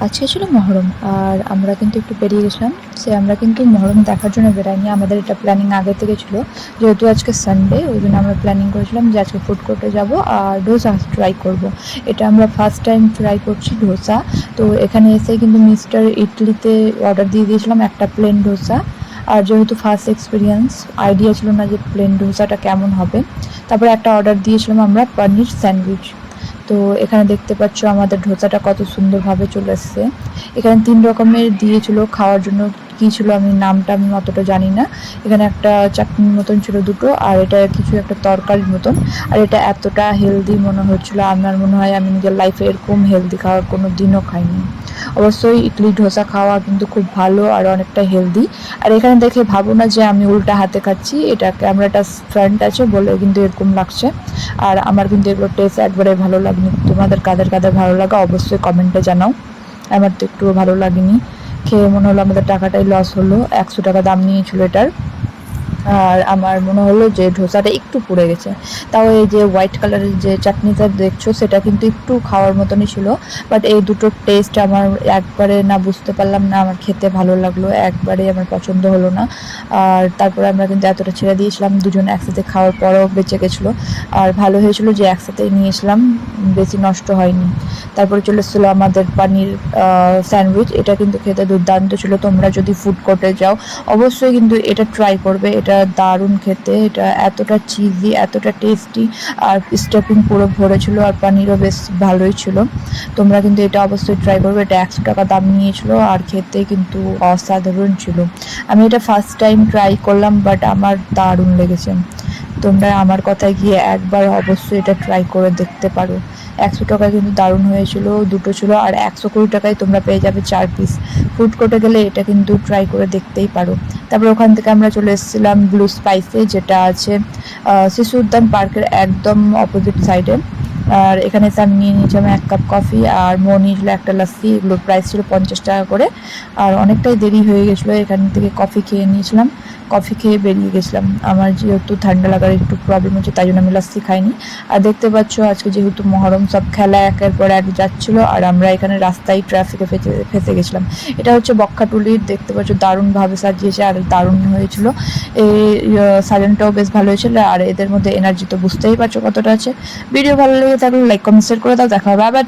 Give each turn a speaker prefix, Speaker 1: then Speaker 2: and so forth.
Speaker 1: আজকে ছিল মহরম আর আমরা কিন্তু একটু বেরিয়ে গেছিলাম। আমরা কিন্তু মহরম দেখার জন্য বেরাইনি, আমাদের এটা প্ল্যানিং আগে থেকে ছিল। যেহেতু আজকে সানডে ওই জন্য আমরা প্ল্যানিং করেছিলাম যে আজকে ফুড কোর্টে যাব আর ডোসা ট্রাই করব। এটা আমরা ফার্স্ট টাইম ট্রাই করছি ডোসা। তো এখানে এসে কিন্তু মিস্টার ইডলিতে অর্ডার দিয়ে দিয়েছিলাম একটা প্লেন ডোসা। আর যেহেতু ফার্স্ট এক্সপিরিয়েন্স, আইডিয়া ছিল না যে প্লেন ডোসাটা কেমন হবে। তারপরে একটা অর্ডার দিয়েছিলাম আমরা পনির স্যান্ডউইচ। তো এখানে দেখতে পাচ্ছ আমাদের ডোসাটা কত সুন্দরভাবে চলে এসছে। এখানে 3 রকমের দিয়েছিল খাওয়ার জন্য। কী ছিল আমি নামটা অতটা জানি না। এখানে একটা চাটনির মতন ছিল দুটো, আর এটা কিছু একটা তরকারির মতন। আর এটা এতটা হেলদি মনে হচ্ছিলো, আমার মনে হয় আমি নিজের লাইফে এরকম হেলদি খাওয়ার কোনো দিনও খাইনি। অবশ্যই ইডলি ডোসা খাওয়া কিন্তু খুব ভালো আর অনেকটা হেলদি। আর এখানে দেখে ভাবো না যে আমি উল্টা হাতে খাচ্ছি, এটা ক্যামেরাটা ফ্রন্ট আছে বলে কিন্তু এরকম লাগছে। আর আমার কিন্তু এগুলো টেস্ট একবারে ভালো লাগেনি। তোমাদের কাদের কাদের ভালো লাগা অবশ্যই কমেন্টে জানাও। আমার তো একটুও ভালো লাগেনি, খেয়ে মনে হলো আমাদের টাকাটাই লস হলো। 100 টাকা দাম নিয়েছিল এটার। আর আমার মনে হলো যে ধোসাটা একটু পুড়ে গেছে। তাও এই যে হোয়াইট কালারের যে চাটনিটা দেখছো সেটা কিন্তু একটু খাওয়ার মতনই ছিল। বাট এই দুটোর টেস্ট আমার একবারে না বুঝতে পারলাম না, আমার খেতে ভালো লাগলো, একবারে আমার পছন্দ হলো না। আর তারপরে আমরা কিন্তু এতটা ছেড়ে দিয়েছিলাম, দুজন একসাথে খাওয়ার পরেও বেঁচে গেছিলো। আর ভালো হয়েছিল যে একসাথেই নিয়েছিলাম, বেশি নষ্ট হয়নি। তারপরে চলে এসেছিলো আমাদের পানির স্যান্ডউইচ। এটা কিন্তু খেতে দুর্দান্ত ছিল। তোমরা যদি ফুড কোর্টে যাও অবশ্যই কিন্তু এটা ট্রাই করবে, এটা দারুণ খেতে। এটা এতটা চিজি, এতটা টেস্টি, আর স্টাফিং পুরো ভরে ছিল, আর পানিরও বেশ ভালোই ছিল। তোমরা কিন্তু এটা অবশ্যই ট্রাই করবে। এটা 100 টাকা দাম নিয়েছিল আর খেতে কিন্তু অসাধারণ ছিল। আমি এটা ফার্স্ট টাইম ট্রাই করলাম, বাট আমার দারুণ লেগেছে। তোমরা আমার কথায় গিয়ে একবার অবশ্যই এটা ট্রাই করে দেখতে পারো। 100 টাকায় কিন্তু দারুণ হয়েছিল, দুটো ছিল। আর 120 টাকায় তোমরা পেয়ে যাবে 4 পিস। ফুড কোর্টে গেলে এটা কিন্তু ট্রাই করে দেখতেই পারো। তারপরে ওখান থেকে আমরা চলে এসেছিলাম ব্লু স্পাইসে, যেটা আছে শিশু উদ্যান পার্কের একদম অপোজিট সাইডে। আর এখানে এসে আমি নিয়ে নিয়েছিলাম 1 কাপ কফি আর মো নিয়েছিল একটা লাস্সি। এগুলোর প্রাইস ছিল 50 টাকা করে। আর অনেকটাই দেরি হয়ে গেছিলো, এখান থেকে কফি খেয়ে নিয়েছিলাম। কফি খেয়ে বেরিয়ে গেছিলাম। আমার যেহেতু ঠান্ডা লাগার একটু প্রবলেম হচ্ছে, তাই জন্য আমি লাস্সি খাইনি। আর দেখতে পাচ্ছ আজকে যেহেতু মহরম, সব খেলা একের পর এক যাচ্ছিলো, আর আমরা এখানে রাস্তায় ট্রাফিকে ফেসে গেছিলাম। এটা হচ্ছে বকখাটুলির, দেখতে পাচ্ছ দারুণভাবে সাজিয়েছে আর দারুণ হয়েছিল। এই সাজানটাও বেশ ভালো হয়েছিল। আর এদের মধ্যে এনার্জি তো বুঝতেই পারছো কতটা আছে। ভিডিও ভালো লেগে থাকলে লাইক কমেন্ট শেয়ার করে দাও। দেখা হবে আবার।